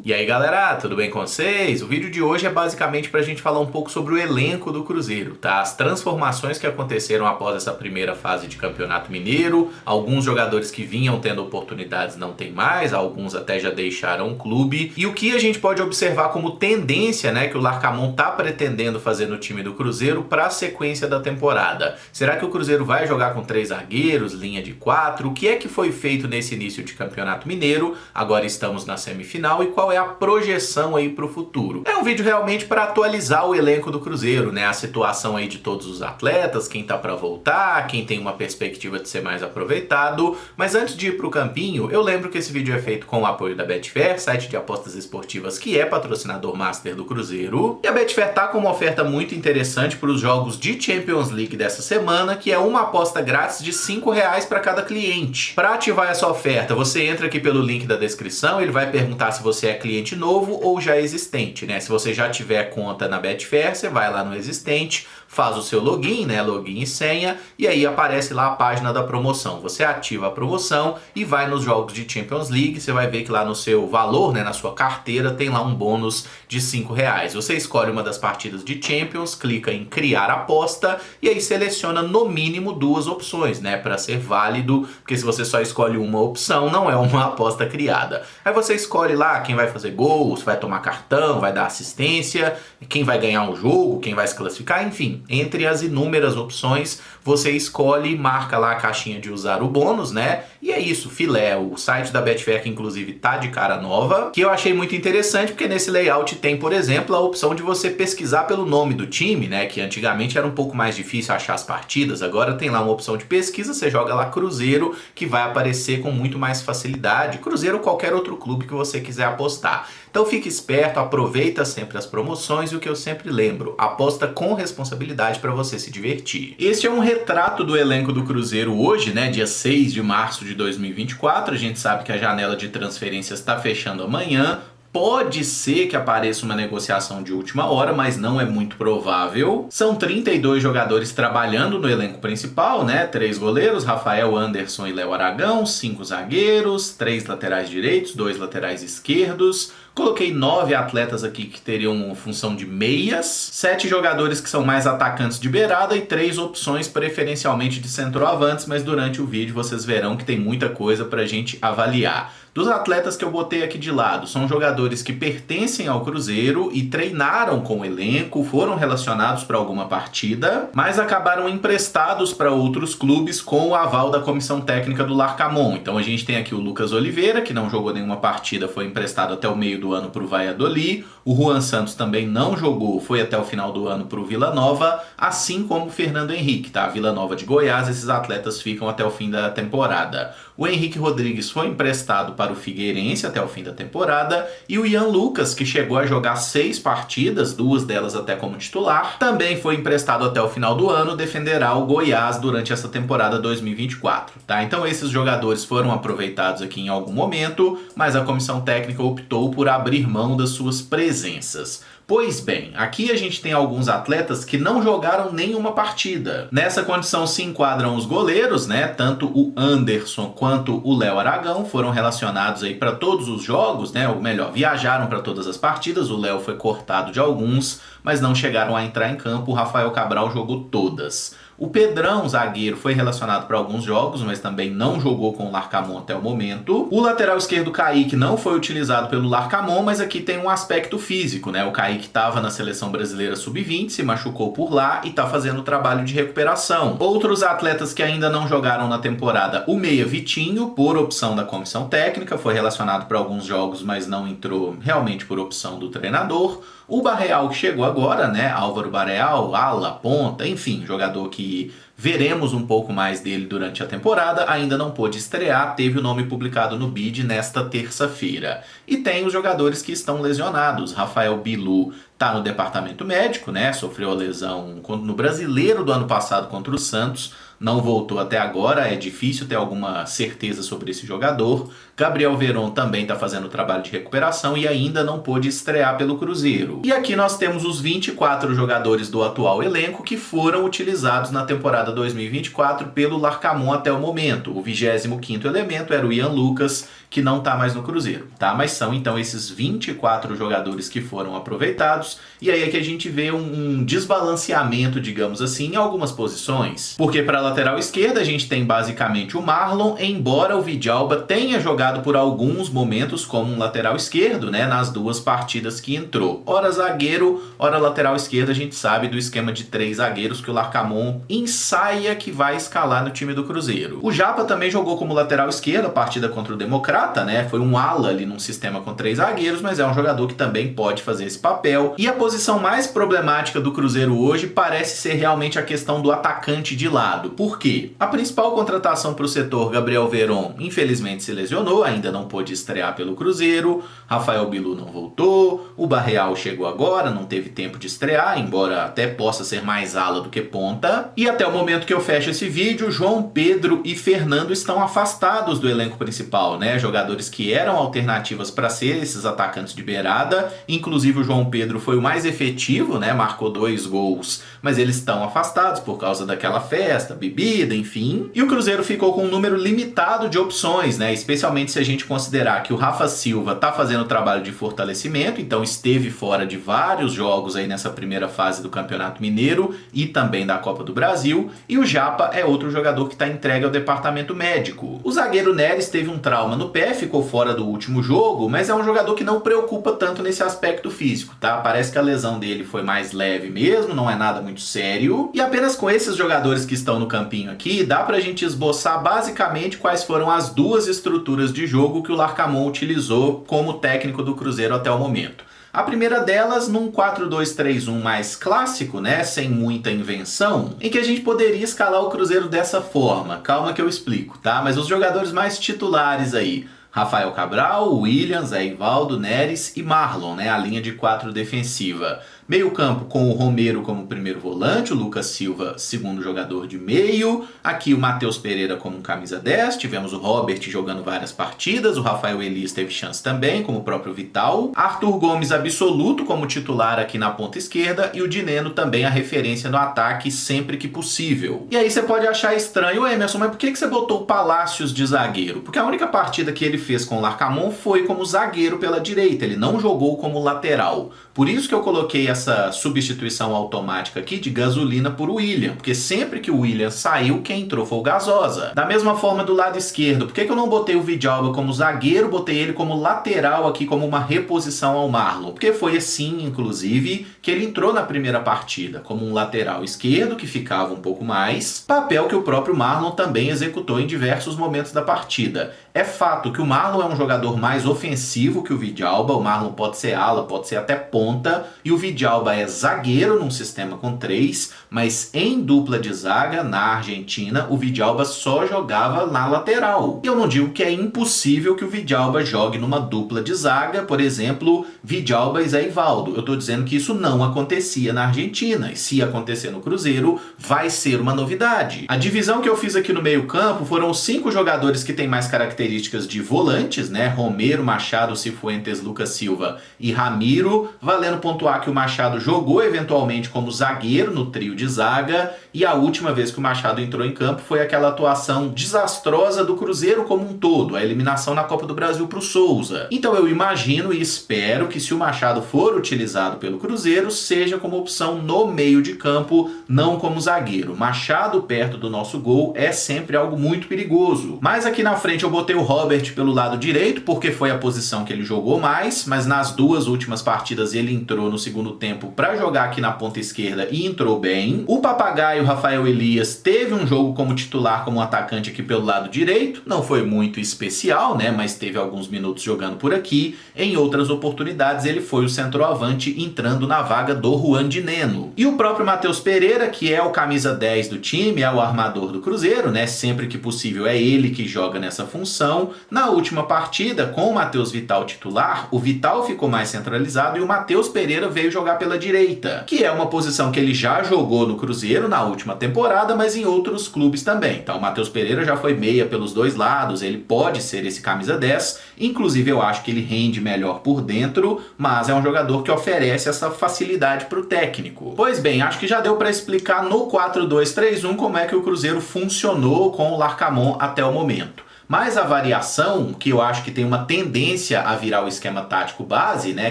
E aí galera, tudo bem com vocês? O vídeo de hoje é basicamente pra gente falar um pouco sobre o elenco do Cruzeiro, tá? As transformações que aconteceram após essa primeira fase de Campeonato Mineiro, alguns jogadores que vinham tendo oportunidades não tem mais, alguns até já deixaram o clube, e o que a gente pode observar como tendência, né, que o Larcamón tá pretendendo fazer no time do Cruzeiro pra sequência da temporada. Será que o Cruzeiro vai jogar com 3 zagueiros, linha de 4? O que é que foi feito nesse início de Campeonato Mineiro? Agora estamos na semifinal e qual é a projeção aí pro futuro. É um vídeo realmente para atualizar o elenco do Cruzeiro, né? A situação aí de todos os atletas, quem tá para voltar, quem tem uma perspectiva de ser mais aproveitado. Mas antes de ir pro campinho, eu lembro que esse vídeo é feito com o apoio da Betfair, site de apostas esportivas que é patrocinador master do Cruzeiro. E a Betfair tá com uma oferta muito interessante para os jogos de Champions League dessa semana, que é uma aposta grátis de R$5 para cada cliente. Para ativar essa oferta, você entra aqui pelo link da descrição, ele vai perguntar se você é cliente novo ou já existente, né? Se você já tiver conta na Betfair, você vai lá no existente, faz o seu login, né? Login e senha, e aí aparece lá a página da promoção. Você ativa a promoção e vai nos jogos de Champions League, você vai ver que lá no seu valor, né, na sua carteira, tem lá um bônus de R$5. Você escolhe uma das partidas de Champions, clica em criar aposta e aí seleciona no mínimo 2 opções, né, para ser válido, porque se você só escolhe uma opção, não é uma aposta criada. Aí você escolhe lá quem vai fazer gols, vai tomar cartão, vai dar assistência, quem vai ganhar o jogo, quem vai se classificar, enfim. Entre as inúmeras opções, você escolhe e marca lá a caixinha de usar o bônus, né? E é isso, filé. O site da Betfair, que inclusive tá de cara nova, que eu achei muito interessante, porque nesse layout tem, por exemplo, a opção de você pesquisar pelo nome do time, né? Que antigamente era um pouco mais difícil achar as partidas, agora tem lá uma opção de pesquisa, você joga lá Cruzeiro, que vai aparecer com muito mais facilidade. Cruzeiro ou qualquer outro clube que você quiser apostar. Então fique esperto, aproveita sempre as promoções e o que eu sempre lembro, aposta com responsabilidade para você se divertir. Este é um retrato do elenco do Cruzeiro hoje, né, dia 6 de março de 2024, a gente sabe que a janela de transferências está fechando amanhã. Pode ser que apareça uma negociação de última hora, mas não é muito provável. São 32 jogadores trabalhando no elenco principal, né? 3 goleiros, Rafael, Anderson e Léo Aragão, 5 zagueiros, 3 laterais direitos, 2 laterais esquerdos. Coloquei 9 atletas aqui que teriam função de meias, 7 jogadores que são mais atacantes de beirada e 3 opções preferencialmente de centroavantes, mas durante o vídeo vocês verão que tem muita coisa pra gente avaliar. Dos atletas que eu botei aqui de lado, são jogadores que pertencem ao Cruzeiro e treinaram com o elenco, foram relacionados para alguma partida, mas acabaram emprestados para outros clubes com o aval da comissão técnica do Larcamón. Então a gente tem aqui o Lucas Oliveira, que não jogou nenhuma partida, foi emprestado até o meio do ano para o Valladolid. O Juan Santos também não jogou, foi até o final do ano para o Vila Nova, assim como o Fernando Henrique, tá? Vila Nova de Goiás, esses atletas ficam até o fim da temporada. O Henrique Rodrigues foi emprestado para o Figueirense até o fim da temporada e o Ian Lucas, que chegou a jogar 6 partidas, 2 delas até como titular, também foi emprestado até o final do ano, defenderá o Goiás durante essa temporada 2024, tá? Então esses jogadores foram aproveitados aqui em algum momento, mas a comissão técnica optou por abrir mão das suas presenças. Pois bem, aqui a gente tem alguns atletas que não jogaram nenhuma partida. Nessa condição se enquadram os goleiros, né? Tanto o Anderson quanto o Léo Aragão foram relacionados aí para todos os jogos, né? Ou melhor, viajaram para todas as partidas. O Léo foi cortado de alguns, mas não chegaram a entrar em campo. O Rafael Cabral jogou todas. O Pedrão, zagueiro, foi relacionado para alguns jogos, mas também não jogou com o Larcamón até o momento. O lateral esquerdo, Kaique, não foi utilizado pelo Larcamón, mas aqui tem um aspecto físico, né? O Kaique estava na seleção brasileira sub-20, se machucou por lá e está fazendo trabalho de recuperação. Outros atletas que ainda não jogaram na temporada, o meia Vitinho, por opção da comissão técnica, foi relacionado para alguns jogos, mas não entrou realmente por opção do treinador. O Barreal, que chegou agora, né? Álvaro Barreal, ala, ponta, enfim, jogador que veremos um pouco mais dele durante a temporada, ainda não pôde estrear, teve o nome publicado no BID nesta terça-feira. E tem os jogadores que estão lesionados. Rafael Bilu está no departamento médico, né? Sofreu a lesão no Brasileiro do ano passado contra o Santos, não voltou até agora, é difícil ter alguma certeza sobre esse jogador. Gabriel Veron também está fazendo trabalho de recuperação e ainda não pôde estrear pelo Cruzeiro. E aqui nós temos os 24 jogadores do atual elenco que foram utilizados na temporada 2024 pelo Larcamón até o momento. O 25º elemento era o Ian Lucas, que não tá mais no Cruzeiro, tá? Mas são então esses 24 jogadores que foram aproveitados, e aí é que a gente vê um desbalanceamento, digamos assim, em algumas posições. Porque para a lateral esquerda a gente tem basicamente o Marlon, embora o Vidalba tenha jogado por alguns momentos como um lateral esquerdo, né, nas duas partidas que entrou. Ora zagueiro, ora lateral esquerda, a gente sabe do esquema de 3 zagueiros que o Larcamón ensaia que vai escalar no time do Cruzeiro. O Japa também jogou como lateral esquerdo a partida contra o Democrata, né, foi um ala ali num sistema com 3 zagueiros, mas é um jogador que também pode fazer esse papel. E a posição mais problemática do Cruzeiro hoje parece ser realmente a questão do atacante de lado. Por quê? A principal contratação para o setor, Gabriel Veron, infelizmente se lesionou, ainda não pôde estrear pelo Cruzeiro. Rafael Bilu não voltou, o Barreal chegou agora, não teve tempo de estrear, embora até possa ser mais ala do que ponta. E até o momento que eu fecho esse vídeo, João Pedro e Fernando estão afastados do elenco principal, né? Jogadores que eram alternativas para ser esses atacantes de beirada. Inclusive o João Pedro foi o mais efetivo, né? Marcou 2 gols, mas eles estão afastados por causa daquela festa, bebida, enfim. E o Cruzeiro ficou com um número limitado de opções, né? Especialmente se a gente considerar que o Rafa Silva está fazendo trabalho de fortalecimento, então esteve fora de vários jogos aí nessa primeira fase do Campeonato Mineiro e também da Copa do Brasil, e o Japa é outro jogador que está entregue ao departamento médico. O zagueiro Neres teve um trauma no pé, ficou fora do último jogo, mas é um jogador que não preocupa tanto nesse aspecto físico, tá? Parece que a lesão dele foi mais leve mesmo, não é nada muito sério, e apenas com esses jogadores que estão no campinho aqui, dá pra gente esboçar basicamente quais foram as duas estruturas de jogo que o Larcamón utilizou como técnico do Cruzeiro até o momento. A primeira delas num 4-2-3-1 mais clássico, né, sem muita invenção, em que a gente poderia escalar o Cruzeiro dessa forma. Calma que eu explico, tá? Mas os jogadores mais titulares aí, Rafael Cabral, Williams, Eivaldo, Neres e Marlon, né, a linha de 4 defensiva. Meio campo com o Romero como primeiro volante, o Lucas Silva segundo jogador de meio, aqui o Matheus Pereira como camisa 10, tivemos o Robert jogando várias partidas, o Rafael Elias teve chance também, como o próprio Vital, Arthur Gomes absoluto como titular aqui na ponta esquerda e o Dineno também a referência no ataque sempre que possível. E aí você pode achar estranho, Emerson, mas por que você botou o Palácios de zagueiro? Porque a única partida que ele fez com o Larcamón foi como zagueiro pela direita, ele não jogou como lateral. Por isso que eu coloquei essa substituição automática aqui de Gasolina por William, porque sempre que o William saiu, quem entrou foi o Gasosa. Da mesma forma do lado esquerdo, por que eu não botei o Vidalba como zagueiro, botei ele como lateral aqui, como uma reposição ao Marlon? Porque foi assim, inclusive, que ele entrou na primeira partida, como um lateral esquerdo, que ficava um pouco mais, papel que o próprio Marlon também executou em diversos momentos da partida. É fato que o Marlon é um jogador mais ofensivo que o Vidalba, o Marlon pode ser ala, pode ser até ponta, e o Vidalba é zagueiro num sistema com 3, mas em dupla de zaga, na Argentina, o Vidalba só jogava na lateral. E eu não digo que é impossível que o Vidalba jogue numa dupla de zaga, por exemplo, Vidalba e Zé Ivaldo. Eu estou dizendo que isso não acontecia na Argentina, e se acontecer no Cruzeiro, vai ser uma novidade. A divisão que eu fiz aqui no meio campo foram os 5 jogadores que têm mais características de volantes, né? Romero, Machado, Cifuentes, Lucas Silva e Ramiro, valendo pontuar que o Machado jogou eventualmente como zagueiro no trio de zaga, e a última vez que o Machado entrou em campo foi aquela atuação desastrosa do Cruzeiro como um todo, a eliminação na Copa do Brasil para o Souza. Então eu imagino e espero que se o Machado for utilizado pelo Cruzeiro, seja como opção no meio de campo, não como zagueiro. Machado perto do nosso gol é sempre algo muito perigoso. Mas aqui na frente eu botei o Robert pelo lado direito, porque foi a posição que ele jogou mais, mas nas duas últimas partidas ele entrou no segundo tempo para jogar aqui na ponta esquerda e entrou bem. O Papagaio Rafael Elias teve um jogo como titular, como atacante aqui pelo lado direito, não foi muito especial, né, mas teve alguns minutos jogando por aqui. Em outras oportunidades ele foi o centroavante entrando na vaga do Juan Dineno. E o próprio Matheus Pereira, que é o camisa 10 do time, é o armador do Cruzeiro, né, sempre que possível é ele que joga nessa função. Na última partida, com o Matheus Vital titular, o Vital ficou mais centralizado e o Matheus Pereira veio jogar pela direita, que é uma posição que ele já jogou no Cruzeiro na última temporada, mas em outros clubes também. Então o Matheus Pereira já foi meia pelos dois lados, ele pode ser esse camisa 10, inclusive eu acho que ele rende melhor por dentro, mas é um jogador que oferece essa facilidade para o técnico. Pois bem, acho que já deu para explicar no 4-2-3-1 como é que o Cruzeiro funcionou com o Larcamón até o momento. Mas a variação, que eu acho que tem uma tendência a virar o esquema tático base, né,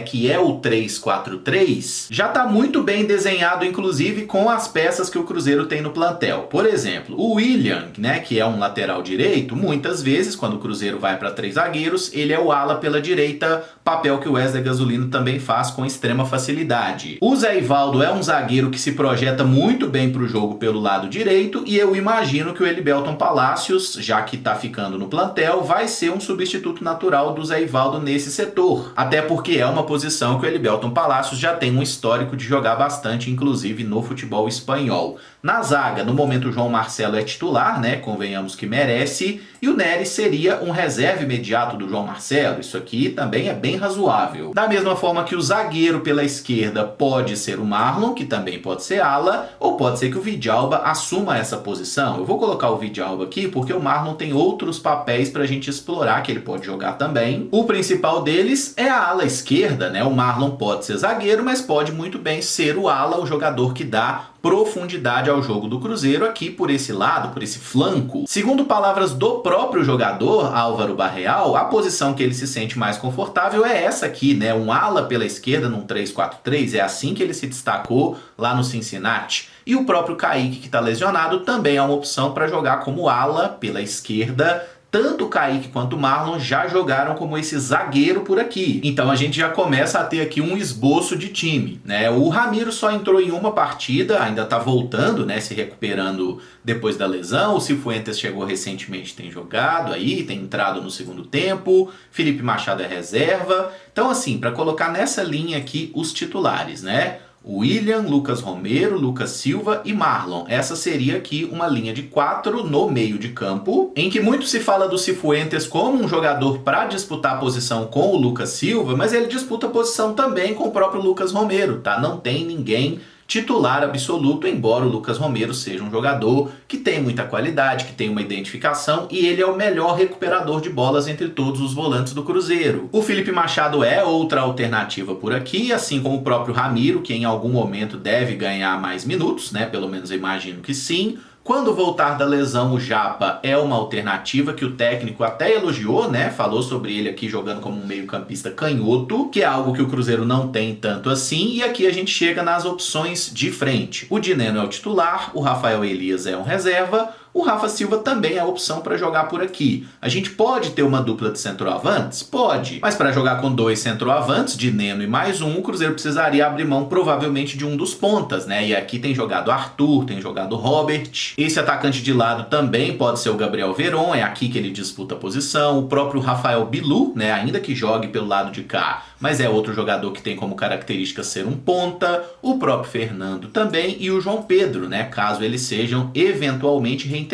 que é o 3-4-3, já está muito bem desenhado, inclusive com as peças que o Cruzeiro tem no plantel. Por exemplo, o William, né, que é um lateral direito, muitas vezes, quando o Cruzeiro vai para 3 zagueiros, ele é o ala pela direita, papel que o Wesley Gasolino também faz com extrema facilidade. O Zé Ivaldo é um zagueiro que se projeta muito bem para o jogo pelo lado direito, e eu imagino que o Elivelton Palacios, já que está ficando no plantel, vai ser um substituto natural do Zé Ivaldo nesse setor. Até porque é uma posição que o Elivelton Palacios já tem um histórico de jogar bastante, inclusive no futebol espanhol. Na zaga, no momento o João Marcelo é titular, né? Convenhamos que merece, e o Nery seria um reserva imediato do João Marcelo. Isso aqui também é bem razoável. Da mesma forma que o zagueiro pela esquerda pode ser o Marlon, que também pode ser ala, ou pode ser que o Vidalba assuma essa posição. Eu vou colocar o Vidalba aqui porque o Marlon tem outros papéis pra gente explorar que ele pode jogar também. O principal deles é a ala esquerda, né? O Marlon pode ser zagueiro, mas pode muito bem ser o ala, o jogador que dá profundidade ao jogo do Cruzeiro aqui por esse lado, por esse flanco. Segundo palavras do próprio jogador, Álvaro Barreal, a posição que ele se sente mais confortável é essa aqui, né? Um ala pela esquerda num 3-4-3, é assim que ele se destacou lá no Cincinnati. E o próprio Kaique, que está lesionado, também é uma opção para jogar como ala pela esquerda. Tanto o Kaique quanto o Marlon já jogaram como esse zagueiro por aqui. Então a gente já começa a ter aqui um esboço de time, né? O Ramiro só entrou em uma partida, ainda está voltando, né? Se recuperando depois da lesão. O Cifuentes chegou recentemente, tem jogado aí, tem entrado no segundo tempo. Felipe Machado é reserva. Então assim, para colocar nessa linha aqui os titulares, né? William, Lucas Romero, Lucas Silva e Marlon. Essa seria aqui uma linha de 4 no meio de campo, em que muito se fala do Cifuentes como um jogador para disputar a posição com o Lucas Silva, mas ele disputa a posição também com o próprio Lucas Romero, tá? Não tem ninguém titular absoluto, embora o Lucas Romero seja um jogador que tem muita qualidade, que tem uma identificação, e ele é o melhor recuperador de bolas entre todos os volantes do Cruzeiro. O Felipe Machado é outra alternativa por aqui, assim como o próprio Ramiro, que em algum momento deve ganhar mais minutos, né? Pelo menos eu imagino que sim. Quando voltar da lesão, o Japa é uma alternativa que o técnico até elogiou, né? Falou sobre ele aqui jogando como um meio-campista canhoto, que é algo que o Cruzeiro não tem tanto assim. E aqui a gente chega nas opções de frente. O Dineno é o titular, o Rafael Elias é um reserva, o Rafa Silva também é a opção para jogar por aqui. A gente pode ter uma dupla de centroavantes? Pode. Mas para jogar com 2 centroavantes, Dineno e mais um, o Cruzeiro precisaria abrir mão provavelmente de um dos pontas, né? E aqui tem jogado Arthur, tem jogado Robert. Esse atacante de lado também pode ser o Gabriel Veron, é aqui que ele disputa a posição. O próprio Rafael Bilu, né? Ainda que jogue pelo lado de cá, mas é outro jogador que tem como característica ser um ponta. O próprio Fernando também e o João Pedro, né? Caso eles sejam eventualmente reintegrados.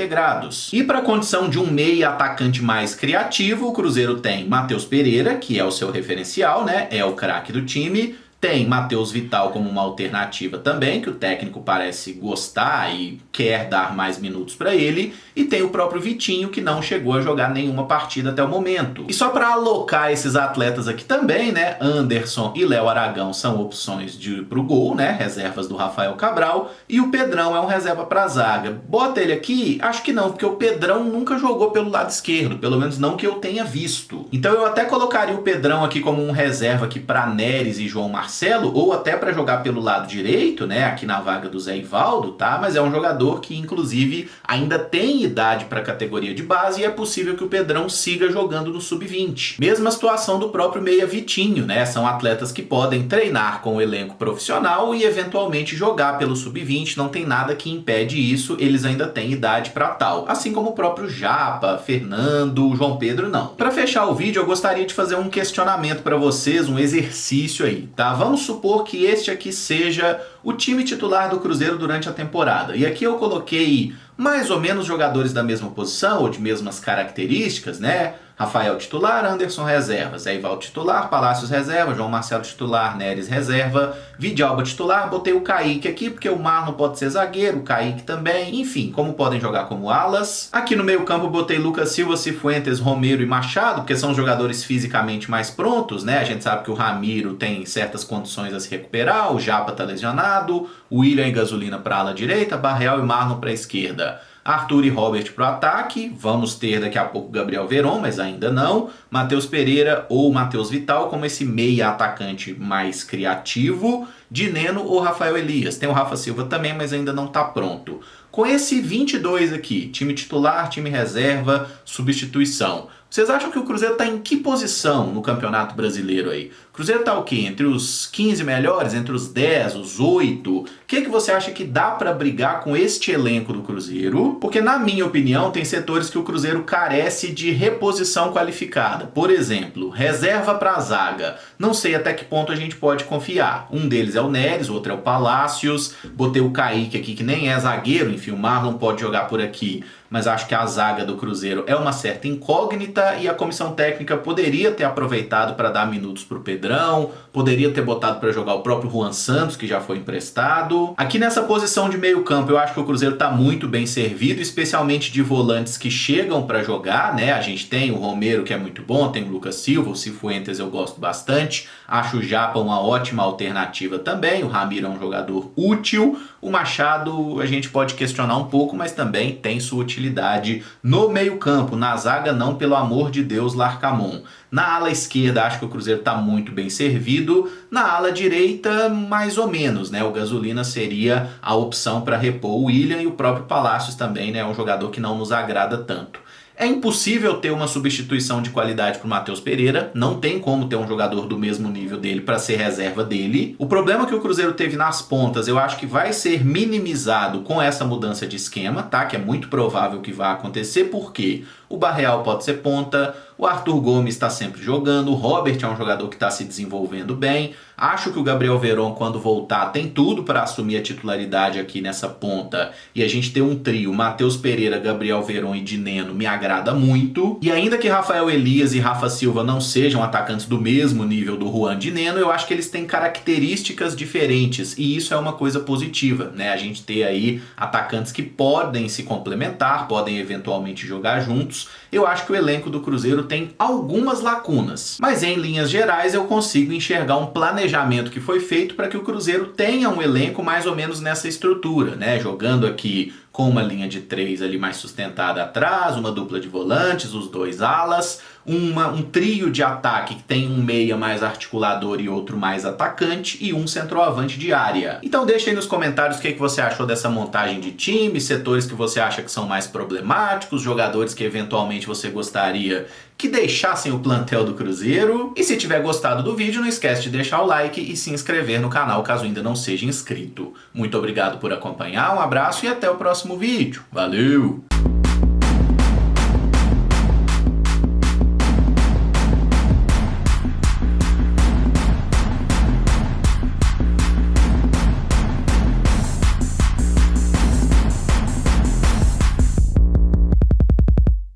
E para a condição de um meia atacante mais criativo, o Cruzeiro tem Matheus Pereira, que é o seu referencial, né? É o craque do time. Tem Matheus Vital como uma alternativa também, que o técnico parece gostar e quer dar mais minutos para ele. E tem o próprio Vitinho, que não chegou a jogar nenhuma partida até o momento. E só para alocar esses atletas aqui também, né? Anderson e Léo Aragão são opções pro gol, né? Reservas do Rafael Cabral. E o Pedrão é um reserva para zaga. Bota ele aqui? Acho que não, porque o Pedrão nunca jogou pelo lado esquerdo, pelo menos não que eu tenha visto. Então eu até colocaria o Pedrão aqui como um reserva aqui para Neres e João Marcelo, ou até para jogar pelo lado direito, né? Aqui na vaga do Zé Ivaldo, tá? Mas é um jogador que, inclusive, ainda tem idade para a categoria de base e é possível que o Pedrão siga jogando no sub-20. Mesma situação do próprio meia Vitinho, né? São atletas que podem treinar com o elenco profissional e eventualmente jogar pelo sub-20, não tem nada que impede isso, eles ainda têm idade para tal. Assim como o próprio Japa, Fernando, João Pedro não. Para fechar o vídeo, eu gostaria de fazer um questionamento para vocês, um exercício aí, tá? Vamos supor que este aqui seja o time titular do Cruzeiro durante a temporada. E aqui eu coloquei mais ou menos jogadores da mesma posição ou de mesmas características, né? Rafael titular, Anderson reserva, Zé Ivaldo titular, Palacios reserva, João Marcelo titular, Neres reserva, Vidalba titular, botei o Kaique aqui porque o Marlon pode ser zagueiro, o Kaique também, enfim, como podem jogar como alas. Aqui no meio campo botei Lucas Silva, Cifuentes, Romero e Machado, porque são jogadores fisicamente mais prontos, né? A gente sabe que o Ramiro tem certas condições a se recuperar, o Japa tá lesionado, o William e Gasolina para ala direita, Barreal e Marlon para a esquerda. Arthur e Robert pro ataque, vamos ter daqui a pouco Gabriel Veron, mas ainda não. Matheus Pereira ou Matheus Vital como esse meia atacante mais criativo. Dineno ou Rafael Elias. Tem o Rafa Silva também, mas ainda não está pronto. Com esse 22 aqui, time titular, time reserva, substituição, vocês acham que o Cruzeiro está em que posição no Campeonato Brasileiro aí? O Cruzeiro está o quê? Entre os 15 melhores? Entre os 10, os 8? O que você acha que dá para brigar com este elenco do Cruzeiro? Porque, na minha opinião, tem setores que o Cruzeiro carece de reposição qualificada. Por exemplo, reserva para a zaga. Não sei até que ponto a gente pode confiar. Um deles é o Neres, o outro é o Palácios. Botei o Kaique aqui, que nem é zagueiro, enfim, o Marlon pode jogar por aqui. Mas acho que a zaga do Cruzeiro é uma certa incógnita e a comissão técnica poderia ter aproveitado para dar minutos para o Pedrão, poderia ter botado para jogar o próprio Juan Santos, que já foi emprestado. Aqui nessa posição de meio campo, eu acho que o Cruzeiro está muito bem servido, especialmente de volantes que chegam para jogar, né? A gente tem o Romero, que é muito bom, tem o Lucas Silva, o Cifuentes eu gosto bastante, acho o Japa uma ótima alternativa também, o Ramiro é um jogador útil, o Machado a gente pode questionar um pouco, mas também tem sua utilidade no meio campo, na zaga não, pelo amor de Deus, Larcamon. Na ala esquerda acho que o Cruzeiro está muito bem servido, na ala direita mais ou menos, né? O Gasolina seria a opção para repor o William e o próprio Palácios também, né? É um jogador que não nos agrada tanto. É impossível ter uma substituição de qualidade para o Matheus Pereira, não tem como ter um jogador do mesmo nível dele para ser reserva dele. O problema que o Cruzeiro teve nas pontas, eu acho que vai ser minimizado com essa mudança de esquema, tá? Que é muito provável que vá acontecer, porque o Barreal pode ser ponta, o Arthur Gomes está sempre jogando, o Robert é um jogador que está se desenvolvendo bem. Acho que o Gabriel Veron, quando voltar, tem tudo para assumir a titularidade aqui nessa ponta. E a gente ter um trio, Matheus Pereira, Gabriel Veron e Dineno, me agrada muito. E ainda que Rafael Elias e Rafa Silva não sejam atacantes do mesmo nível do Juan Dineno, eu acho que eles têm características diferentes. E isso é uma coisa positiva, né? A gente ter aí atacantes que podem se complementar, podem eventualmente jogar juntos. Eu acho que o elenco do Cruzeiro tem algumas lacunas. Mas em linhas gerais eu consigo enxergar um planejamento que foi feito para que o Cruzeiro tenha um elenco mais ou menos nessa estrutura, né? Jogando aqui com uma linha de 3 ali mais sustentada atrás, uma dupla de volantes, os dois alas, um trio de ataque que tem um meia mais articulador e outro mais atacante e um centroavante de área. Então deixa aí nos comentários o que você achou dessa montagem de time, setores que você acha que são mais problemáticos, jogadores que eventualmente você gostaria que deixassem o plantel do Cruzeiro. E se tiver gostado do vídeo, não esquece de deixar o like e se inscrever no canal caso ainda não seja inscrito. Muito obrigado por acompanhar, um abraço e até o próximo vídeo. Valeu!